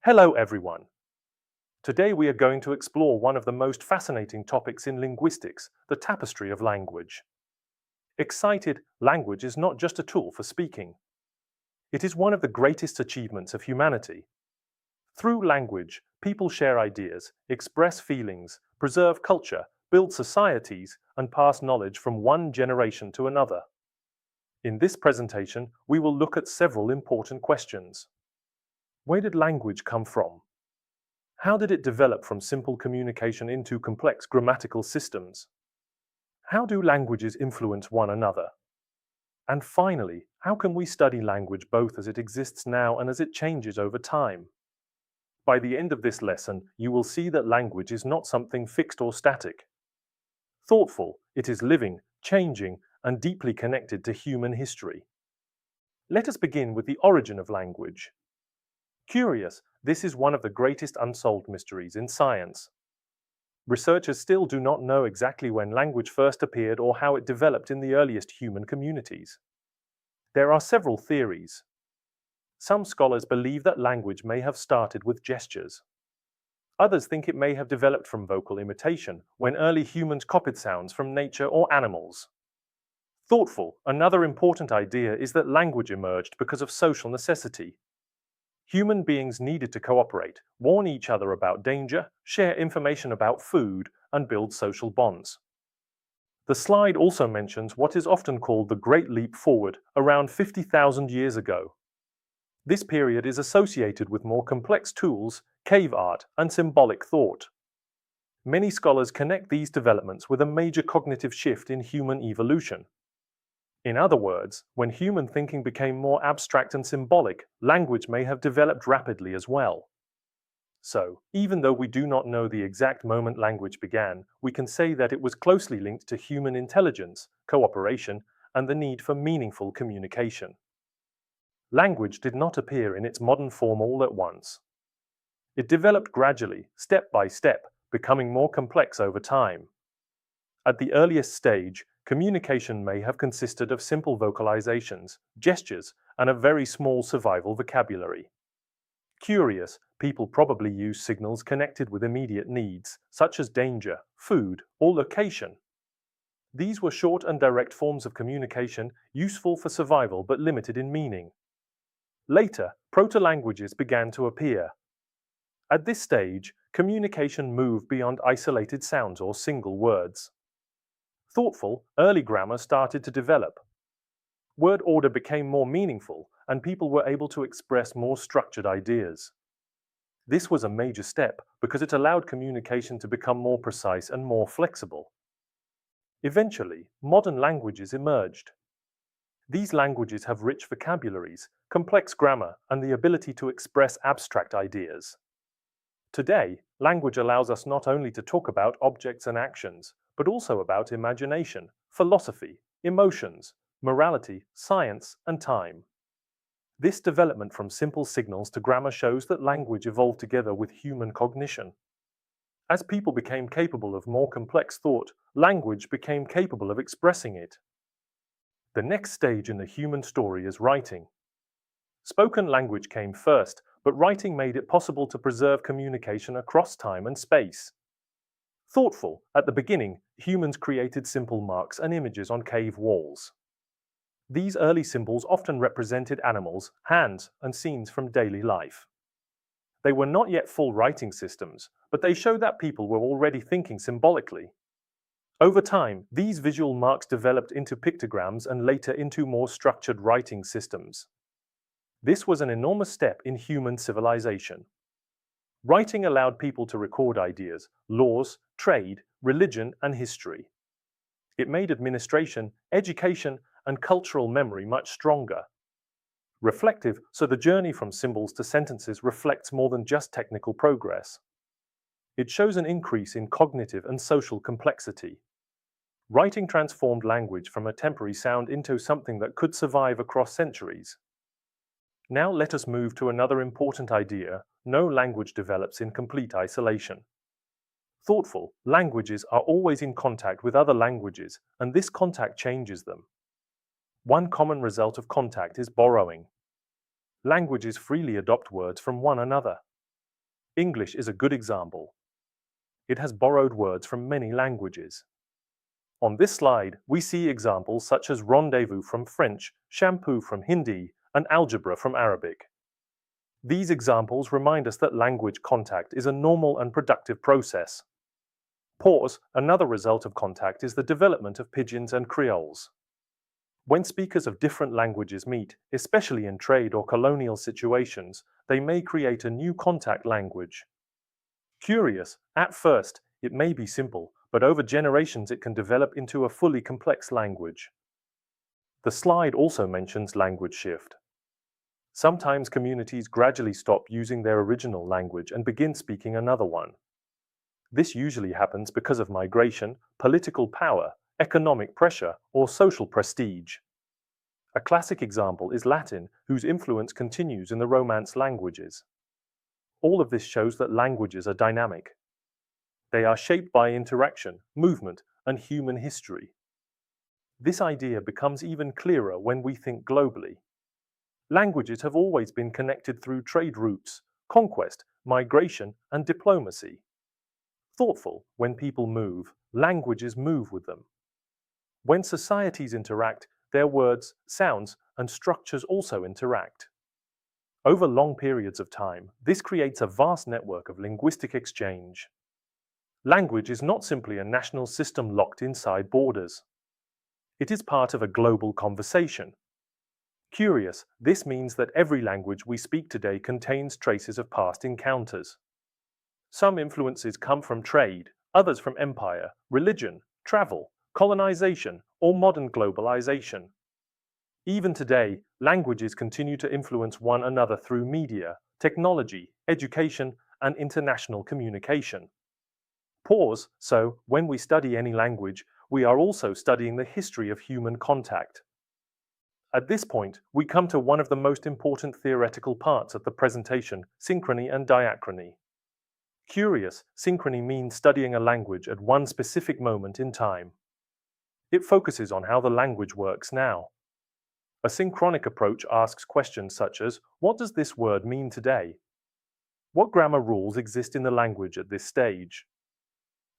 Hello everyone. Today we are going to explore one of the most fascinating topics in linguistics, the tapestry of language. Excited, language is not just a tool for speaking. It is one of the greatest achievements of humanity. Through language, people share ideas, express feelings, preserve culture, build societies, and pass knowledge from one generation to another. In this presentation, we will look at several important questions. Where did language come from? How did it develop from simple communication into complex grammatical systems? How do languages influence one another? And finally, how can we study language both as it exists now and as it changes over time? By the end of this lesson, you will see that language is not something fixed or static. Thoughtful, it is living, changing, and deeply connected to human history. Let us begin with the origin of language. Curious, this is one of the greatest unsolved mysteries in science. Researchers still do not know exactly when language first appeared or how it developed in the earliest human communities. There are several theories. Some scholars believe that language may have started with gestures. Others think it may have developed from vocal imitation, when early humans copied sounds from nature or animals. Thoughtful, another important idea is that language emerged because of social necessity. Human beings needed to cooperate, warn each other about danger, share information about food, and build social bonds. The slide also mentions what is often called the Great Leap Forward, around 50,000 years ago. This period is associated with more complex tools, cave art, and symbolic thought. Many scholars connect these developments with a major cognitive shift in human evolution. In other words, when human thinking became more abstract and symbolic, language may have developed rapidly as well. So, even though we do not know the exact moment language began, we can say that it was closely linked to human intelligence, cooperation, and the need for meaningful communication. Language did not appear in its modern form all at once. It developed gradually, step by step, becoming more complex over time. At the earliest stage, communication may have consisted of simple vocalizations, gestures, and a very small survival vocabulary. Curious, people probably used signals connected with immediate needs, such as danger, food, or location. These were short and direct forms of communication, useful for survival but limited in meaning. Later, proto-languages began to appear. At this stage, communication moved beyond isolated sounds or single words. Thoughtful, early grammar started to develop. Word order became more meaningful, and people were able to express more structured ideas. This was a major step because it allowed communication to become more precise and more flexible. Eventually, modern languages emerged. These languages have rich vocabularies, complex grammar, and the ability to express abstract ideas. Today, language allows us not only to talk about objects and actions, but also about imagination, philosophy, emotions, morality, science, and time. This development from simple signals to grammar shows that language evolved together with human cognition. As people became capable of more complex thought, language became capable of expressing it. The next stage in the human story is writing. Spoken language came first, but writing made it possible to preserve communication across time and space. Thoughtful, at the beginning, humans created simple marks and images on cave walls. These early symbols often represented animals, hands, and scenes from daily life. They were not yet full writing systems, but they showed that people were already thinking symbolically. Over time, these visual marks developed into pictograms and later into more structured writing systems. This was an enormous step in human civilization. Writing allowed people to record ideas, laws, trade, religion, and history. It made administration, education, and cultural memory much stronger. Reflective, so the journey from symbols to sentences reflects more than just technical progress. It shows an increase in cognitive and social complexity. Writing transformed language from a temporary sound into something that could survive across centuries. Now let us move to another important idea: no language develops in complete isolation. Thoughtful, languages are always in contact with other languages, and this contact changes them. One common result of contact is borrowing. Languages freely adopt words from one another. English is a good example. It has borrowed words from many languages. On this slide, we see examples such as rendezvous from French, shampoo from Hindi, and algebra from Arabic. These examples remind us that language contact is a normal and productive process. Pause, another result of contact, is the development of pidgins and creoles. When speakers of different languages meet, especially in trade or colonial situations, they may create a new contact language. Curious, at first, it may be simple, but over generations it can develop into a fully complex language. The slide also mentions language shift. Sometimes communities gradually stop using their original language and begin speaking another one. This usually happens because of migration, political power, economic pressure, or social prestige. A classic example is Latin, whose influence continues in the Romance languages. All of this shows that languages are dynamic. They are shaped by interaction, movement, and human history. This idea becomes even clearer when we think globally. Languages have always been connected through trade routes, conquest, migration, and diplomacy. Thoughtful, when people move, languages move with them. When societies interact, their words, sounds, and structures also interact. Over long periods of time, this creates a vast network of linguistic exchange. Language is not simply a national system locked inside borders. It is part of a global conversation. Curious, this means that every language we speak today contains traces of past encounters. Some influences come from trade, others from empire, religion, travel, colonization, or modern globalization. Even today, languages continue to influence one another through media, technology, education, and international communication. Pause, so, when we study any language, we are also studying the history of human contact. At this point, we come to one of the most important theoretical parts of the presentation, synchrony and diachrony. Curious, synchrony means studying a language at one specific moment in time. It focuses on how the language works now. A synchronic approach asks questions such as, what does this word mean today? What grammar rules exist in the language at this stage?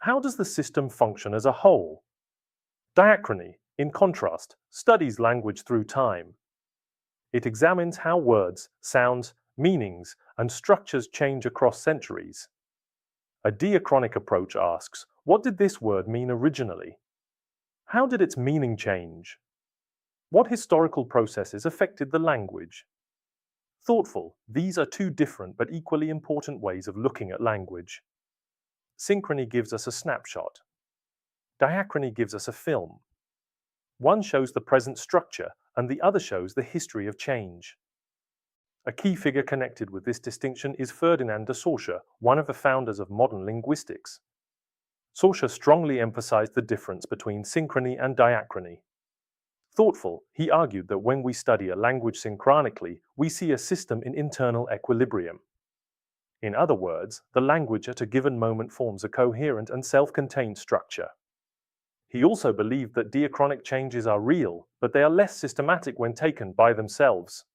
How does the system function as a whole? Diachrony, in contrast, studies language through time. It examines how words, sounds, meanings, and structures change across centuries. A diachronic approach asks, what did this word mean originally? How did its meaning change? What historical processes affected the language? Thoughtful, these are two different but equally important ways of looking at language. Synchrony gives us a snapshot. Diachrony gives us a film. One shows the present structure, and the other shows the history of change. A key figure connected with this distinction is Ferdinand de Saussure, one of the founders of modern linguistics. Saussure strongly emphasized the difference between synchrony and diachrony. Thoughtful, he argued that when we study a language synchronically, we see a system in internal equilibrium. In other words, the language at a given moment forms a coherent and self-contained structure. He also believed that diachronic changes are real, but they are less systematic when taken by themselves.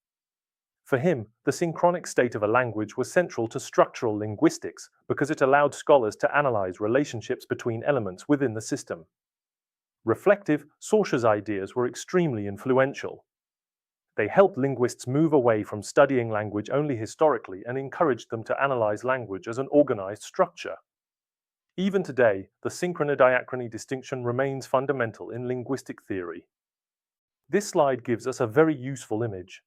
For him, the synchronic state of a language was central to structural linguistics because it allowed scholars to analyze relationships between elements within the system. Reflective, Saussure's ideas were extremely influential. They helped linguists move away from studying language only historically and encouraged them to analyze language as an organized structure. Even today, the synchrony-diachrony distinction remains fundamental in linguistic theory. This slide gives us a very useful image.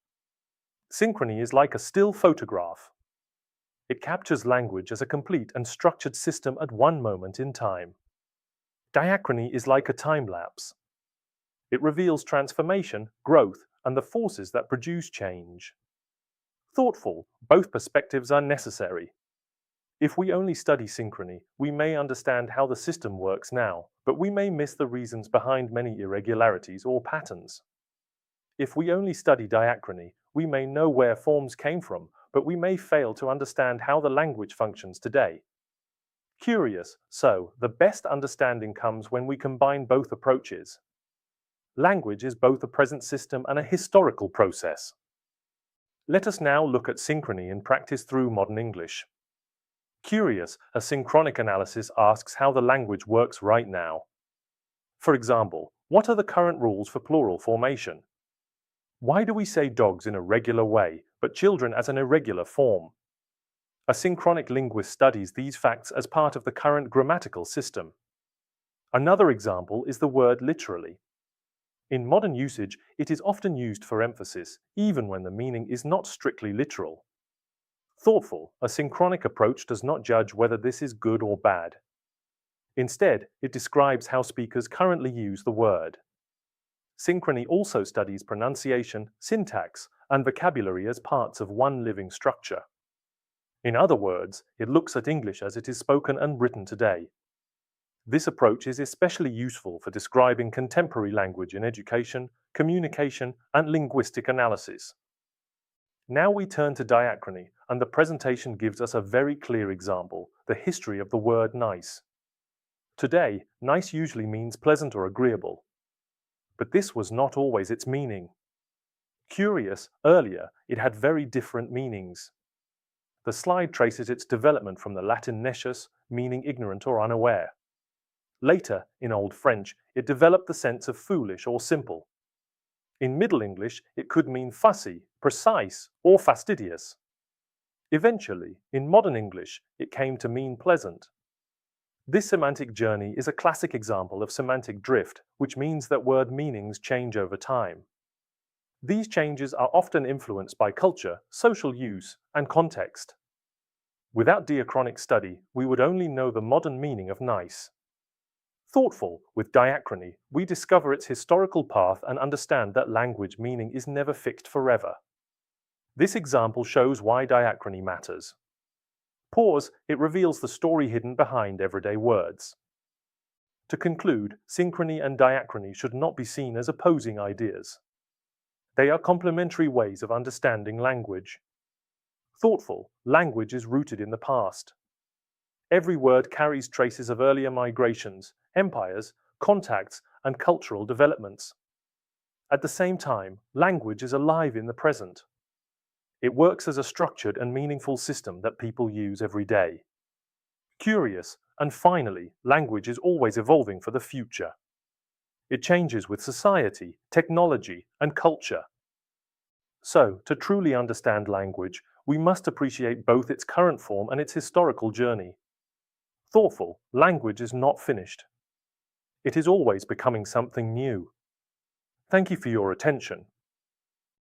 Synchrony is like a still photograph. It captures language as a complete and structured system at one moment in time. Diachrony is like a time-lapse. It reveals transformation, growth, and the forces that produce change. Thoughtful, both perspectives are necessary. If we only study synchrony, we may understand how the system works now, but we may miss the reasons behind many irregularities or patterns. If we only study diachrony, we may know where forms came from, but we may fail to understand how the language functions today. Curious, so, the best understanding comes when we combine both approaches. Language is both a present system and a historical process. Let us now look at synchrony in practice through modern English. Curious, a synchronic analysis asks how the language works right now. For example, what are the current rules for plural formation? Why do we say dogs in a regular way, but children as an irregular form? A synchronic linguist studies these facts as part of the current grammatical system. Another example is the word literally. In modern usage, it is often used for emphasis, even when the meaning is not strictly literal. Thoughtful, a synchronic approach does not judge whether this is good or bad. Instead, it describes how speakers currently use the word. Synchrony also studies pronunciation, syntax, and vocabulary as parts of one living structure. In other words, it looks at English as it is spoken and written today. This approach is especially useful for describing contemporary language in education, communication, and linguistic analysis. Now we turn to diachrony, and the presentation gives us a very clear example, the history of the word nice. Today, nice usually means pleasant or agreeable. But this was not always its meaning. Curious, earlier, it had very different meanings. The slide traces its development from the Latin nescius, meaning ignorant or unaware. Later, in Old French, it developed the sense of foolish or simple. In Middle English, it could mean fussy, precise, or fastidious. Eventually, in modern English, it came to mean pleasant. This semantic journey is a classic example of semantic drift, which means that word meanings change over time. These changes are often influenced by culture, social use, and context. Without diachronic study, we would only know the modern meaning of nice. Thoughtful, with diachrony, we discover its historical path and understand that language meaning is never fixed forever. This example shows why diachrony matters. Pause, it reveals the story hidden behind everyday words. To conclude, synchrony and diachrony should not be seen as opposing ideas. They are complementary ways of understanding language. Thoughtful, language is rooted in the past. Every word carries traces of earlier migrations, empires, contacts, and cultural developments. At the same time, language is alive in the present. It works as a structured and meaningful system that people use every day. Curious, and finally, language is always evolving for the future. It changes with society, technology, and culture. So, to truly understand language, we must appreciate both its current form and its historical journey. Thoughtful, language is not finished. It is always becoming something new. Thank you for your attention.